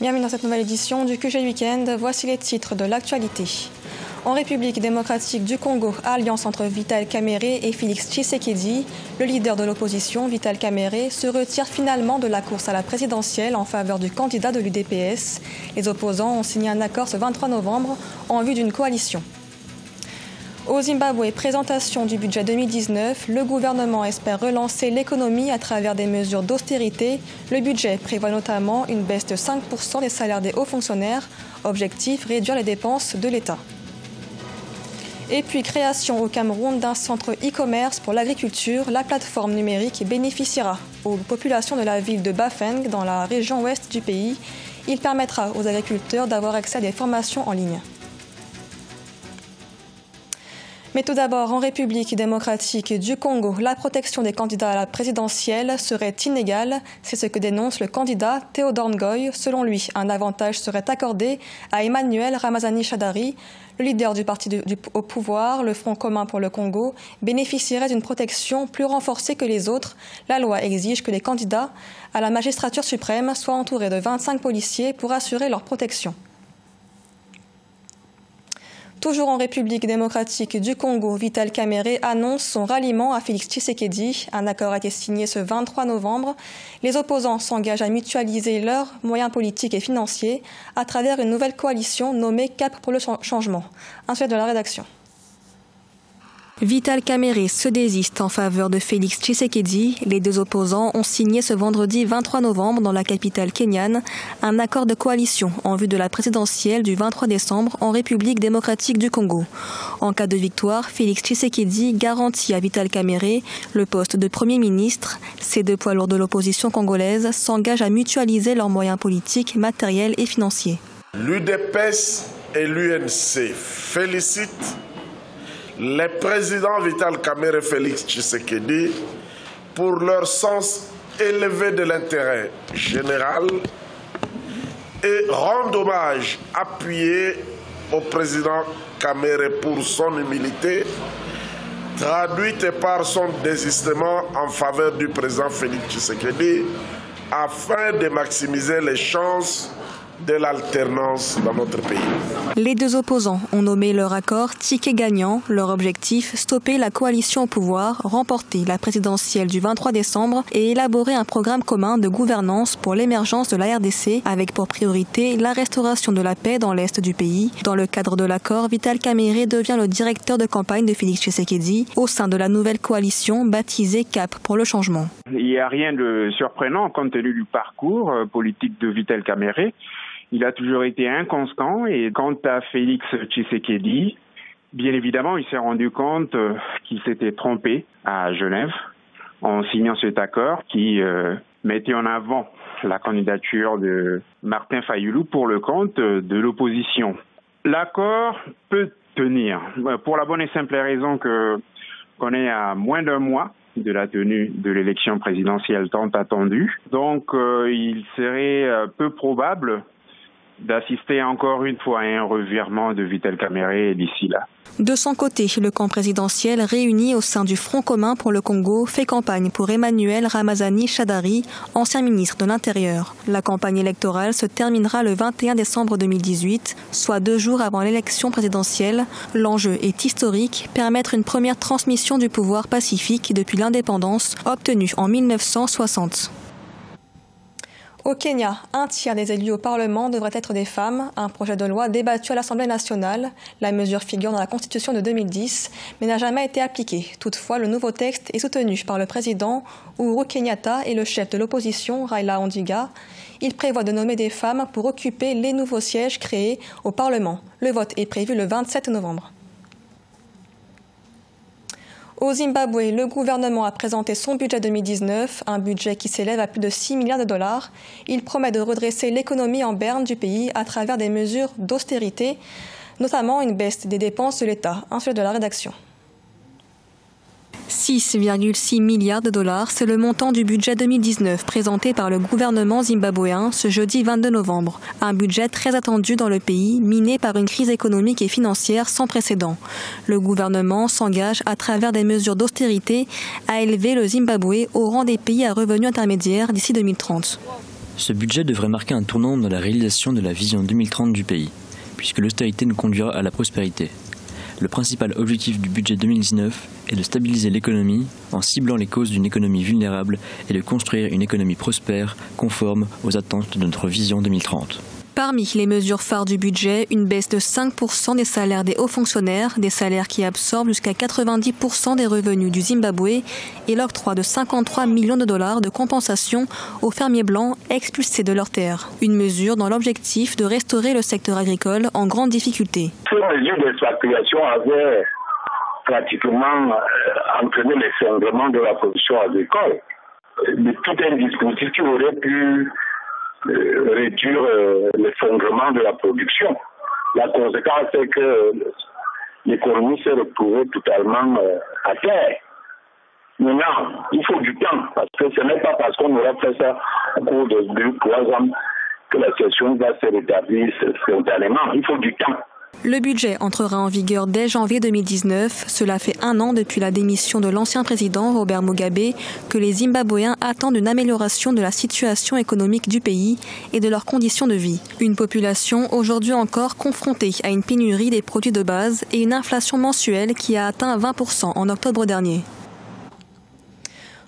Bienvenue dans cette nouvelle édition du QG Week-end. Voici les titres de l'actualité. En République démocratique du Congo, alliance entre Vital Kamerhe et Félix Tshisekedi, le leader de l'opposition, Vital Kamerhe, se retire finalement de la course à la présidentielle en faveur du candidat de l'UDPS. Les opposants ont signé un accord ce 23 novembre en vue d'une coalition. Au Zimbabwe, présentation du budget 2019, le gouvernement espère relancer l'économie à travers des mesures d'austérité. Le budget prévoit notamment une baisse de 5% des salaires des hauts fonctionnaires. Objectif, réduire les dépenses de l'État. Et puis, création au Cameroun d'un centre e-commerce pour l'agriculture. La plateforme numérique bénéficiera aux populations de la ville de Bafeng, dans la région ouest du pays. Il permettra aux agriculteurs d'avoir accès à des formations en ligne. Mais tout d'abord, en République démocratique du Congo, la protection des candidats à la présidentielle serait inégale. C'est ce que dénonce le candidat Théodore Ngoy. Selon lui, un avantage serait accordé à Emmanuel Ramazani Shadary. Le leader du parti au pouvoir, le Front commun pour le Congo, bénéficierait d'une protection plus renforcée que les autres. La loi exige que les candidats à la magistrature suprême soient entourés de 25 policiers pour assurer leur protection. Toujours en République démocratique du Congo, Vital Kamerhe annonce son ralliement à Félix Tshisekedi. Un accord a été signé ce 23 novembre. Les opposants s'engagent à mutualiser leurs moyens politiques et financiers à travers une nouvelle coalition nommée Cap pour le changement. Un sujet de la rédaction. Vital Kamerhe se désiste en faveur de Félix Tshisekedi. Les deux opposants ont signé ce vendredi 23 novembre dans la capitale kenyane un accord de coalition en vue de la présidentielle du 23 décembre en République démocratique du Congo. En cas de victoire, Félix Tshisekedi garantit à Vital Kamerhe le poste de Premier ministre. Ces deux poids lourds de l'opposition congolaise s'engagent à mutualiser leurs moyens politiques, matériels et financiers. L'UDPS et l'UNC félicitent les présidents Vital Kamerhe et Félix Tshisekedi pour leur sens élevé de l'intérêt général et rendent hommage appuyé au président Kamerhe pour son humilité, traduite par son désistement en faveur du président Félix Tshisekedi afin de maximiser les chances de l'alternance dans notre pays. Les deux opposants ont nommé leur accord ticket gagnant. Leur objectif, stopper la coalition au pouvoir, remporter la présidentielle du 23 décembre et élaborer un programme commun de gouvernance pour l'émergence de la RDC avec pour priorité la restauration de la paix dans l'est du pays. Dans le cadre de l'accord, Vital Kamerhe devient le directeur de campagne de Félix Tshisekedi au sein de la nouvelle coalition baptisée Cap pour le changement. Il n'y a rien de surprenant compte tenu du parcours politique de Vital Kamerhe. Il a toujours été inconstant et quant à Félix Tshisekedi, bien évidemment, il s'est rendu compte qu'il s'était trompé à Genève en signant cet accord qui mettait en avant la candidature de Martin Fayulu pour le compte de l'opposition. L'accord peut tenir pour la bonne et simple raison qu'on est à moins d'un mois de la tenue de l'élection présidentielle tant attendue. Donc, il serait peu probable d'assister encore une fois à un revirement de Vital Kamerhe d'ici là. De son côté, le camp présidentiel réuni au sein du Front commun pour le Congo fait campagne pour Emmanuel Ramazani Shadary, ancien ministre de l'Intérieur. La campagne électorale se terminera le 21 décembre 2018, soit 2 jours avant l'élection présidentielle. L'enjeu est historique, permettre une première transmission du pouvoir pacifique depuis l'indépendance obtenue en 1960. Au Kenya, 1/3 des élus au Parlement devraient être des femmes. Un projet de loi débattu à l'Assemblée nationale. La mesure figure dans la Constitution de 2010, mais n'a jamais été appliquée. Toutefois, le nouveau texte est soutenu par le président Uhuru Kenyatta et le chef de l'opposition, Raila Odinga. Il prévoit de nommer des femmes pour occuper les nouveaux sièges créés au Parlement. Le vote est prévu le 27 novembre. Au Zimbabwe, le gouvernement a présenté son budget 2019, un budget qui s'élève à plus de 6 milliards de dollars. Il promet de redresser l'économie en berne du pays à travers des mesures d'austérité, notamment une baisse des dépenses de l'État. Un sujet de la rédaction. 6,6 milliards de dollars, c'est le montant du budget 2019 présenté par le gouvernement zimbabwéen ce jeudi 22 novembre. Un budget très attendu dans le pays, miné par une crise économique et financière sans précédent. Le gouvernement s'engage à travers des mesures d'austérité à élever le Zimbabwe au rang des pays à revenus intermédiaires d'ici 2030. Ce budget devrait marquer un tournant dans la réalisation de la vision 2030 du pays, puisque l'austérité nous conduira à la prospérité. Le principal objectif du budget 2019 est de stabiliser l'économie en ciblant les causes d'une économie vulnérable et de construire une économie prospère, conforme aux attentes de notre vision 2030. Parmi les mesures phares du budget, une baisse de 5% des salaires des hauts fonctionnaires, des salaires qui absorbent jusqu'à 90% des revenus du Zimbabwe, et l'octroi de 53 millions de dollars de compensation aux fermiers blancs expulsés de leurs terres. Une mesure dans l'objectif de restaurer le secteur agricole en grande difficulté. Ces mesures d'expatriation avaient pratiquement entraîné l'effondrement de la production agricole. Mais tout un dispositif qui aurait pu réduire l'effondrement de la production. La conséquence est que l'économie s'est retrouvée totalement à terre. Maintenant, il faut du temps, parce que ce n'est pas parce qu'on aura fait ça au cours de 2-3 ans que la situation va se rétablir spontanément. Il faut du temps. Le budget entrera en vigueur dès janvier 2019. Cela fait 1 an depuis la démission de l'ancien président Robert Mugabe que les Zimbabwéens attendent une amélioration de la situation économique du pays et de leurs conditions de vie. Une population aujourd'hui encore confrontée à une pénurie des produits de base et une inflation mensuelle qui a atteint 20% en octobre dernier.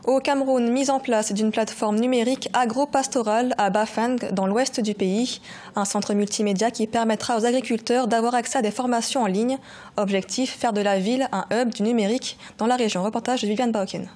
Au Cameroun, mise en place d'une plateforme numérique agro-pastorale à Bafang, dans l'ouest du pays, un centre multimédia qui permettra aux agriculteurs d'avoir accès à des formations en ligne. Objectif, faire de la ville un hub du numérique dans la région. Reportage de Viviane Bauken.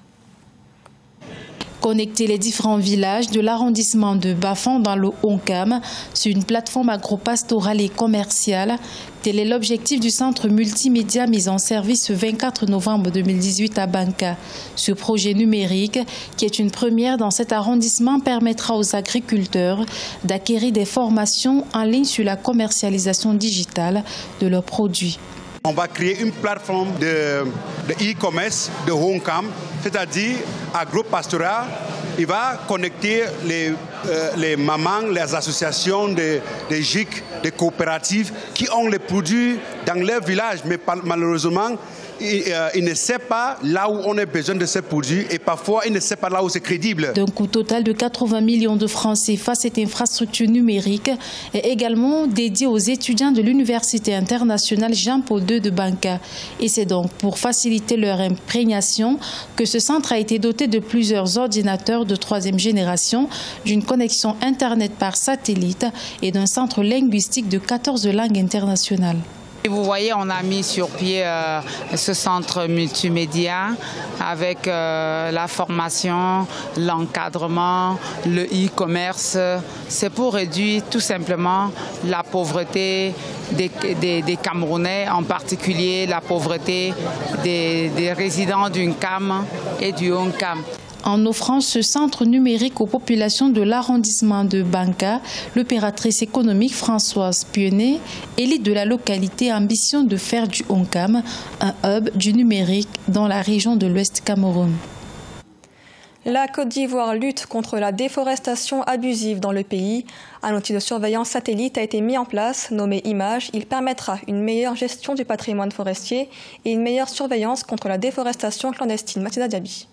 Connecter les différents villages de l'arrondissement de Bafang dans le Honkam sur une plateforme agro-pastorale et commerciale. Tel est l'objectif du centre multimédia mis en service ce 24 novembre 2018 à Banka. Ce projet numérique, qui est une première dans cet arrondissement, permettra aux agriculteurs d'acquérir des formations en ligne sur la commercialisation digitale de leurs produits. On va créer une plateforme de e-commerce de Honkam, c'est-à-dire agro-pastoral. Il va connecter les mamans, les associations, des GIC, des coopératives qui ont les produits dans leur village, mais malheureusement, il ne sait pas là où on a besoin de ces produits et parfois il ne sait pas là où c'est crédible. D'un coût total de 80 millions de francs CFA, cette infrastructure numérique est également dédiée aux étudiants de l'Université internationale Jean-Paul II de Banka. Et c'est donc pour faciliter leur imprégnation que ce centre a été doté de plusieurs ordinateurs de 3e génération, d'une connexion Internet par satellite et d'un centre linguistique de 14 langues internationales. Et vous voyez, on a mis sur pied ce centre multimédia avec la formation, l'encadrement, le e-commerce. C'est pour réduire tout simplement la pauvreté des Camerounais, en particulier la pauvreté des résidents du Nkam et du Honkam. En offrant ce centre numérique aux populations de l'arrondissement de Banka, l'opératrice économique Françoise Pionnet, élite de la localité, ambitionne de faire du Honkam un hub du numérique dans la région de l'Ouest Cameroun. La Côte d'Ivoire lutte contre la déforestation abusive dans le pays. Un outil de surveillance satellite a été mis en place, nommé Image. Il permettra une meilleure gestion du patrimoine forestier et une meilleure surveillance contre la déforestation clandestine. Mathilda Diaby.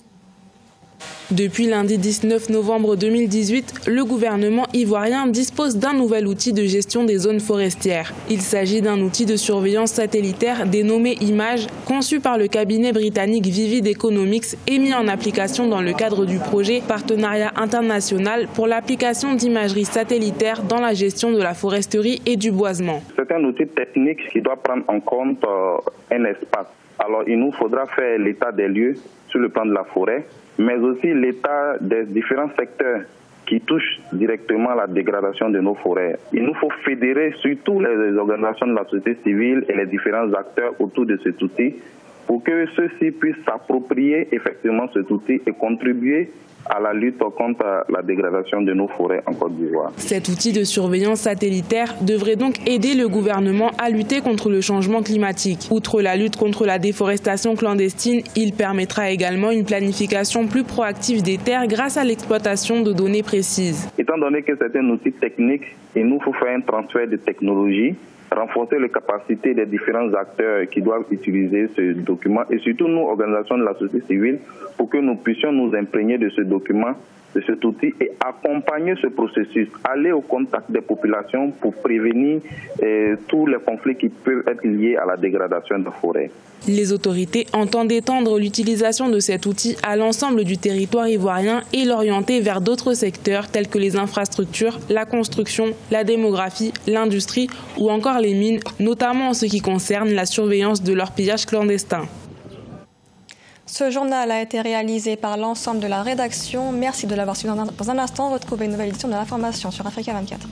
Depuis lundi 19 novembre 2018, le gouvernement ivoirien dispose d'un nouvel outil de gestion des zones forestières. Il s'agit d'un outil de surveillance satellitaire dénommé Image, conçu par le cabinet britannique Vivid Economics et mis en application dans le cadre du projet Partenariat international pour l'application d'imagerie satellitaire dans la gestion de la foresterie et du boisement. C'est un outil technique qui doit prendre en compte un espace. Alors il nous faudra faire l'état des lieux sur le plan de la forêt, mais aussi l'état des différents secteurs qui touchent directement à la dégradation de nos forêts. Il nous faut fédérer surtout les organisations de la société civile et les différents acteurs autour de cet outil pour que ceux-ci puissent s'approprier effectivement cet outil et contribuer à la lutte contre la dégradation de nos forêts en Côte d'Ivoire. Cet outil de surveillance satellitaire devrait donc aider le gouvernement à lutter contre le changement climatique. Outre la lutte contre la déforestation clandestine, il permettra également une planification plus proactive des terres grâce à l'exploitation de données précises. Étant donné que c'est un outil technique, il nous faut faire un transfert de technologie, renforcer les capacités des différents acteurs qui doivent utiliser ce document et surtout nous, organisations de la société civile, pour que nous puissions nous imprégner de ce document documents de cet outil et accompagner ce processus, aller au contact des populations pour prévenir tous les conflits qui peuvent être liés à la dégradation de forêts. Les autorités entendent étendre l'utilisation de cet outil à l'ensemble du territoire ivoirien et l'orienter vers d'autres secteurs tels que les infrastructures, la construction, la démographie, l'industrie ou encore les mines, notamment en ce qui concerne la surveillance de leur pillage clandestin. Ce journal a été réalisé par l'ensemble de la rédaction. Merci de l'avoir suivi. Dans un instant, retrouvez une nouvelle édition de l'information sur Africa 24.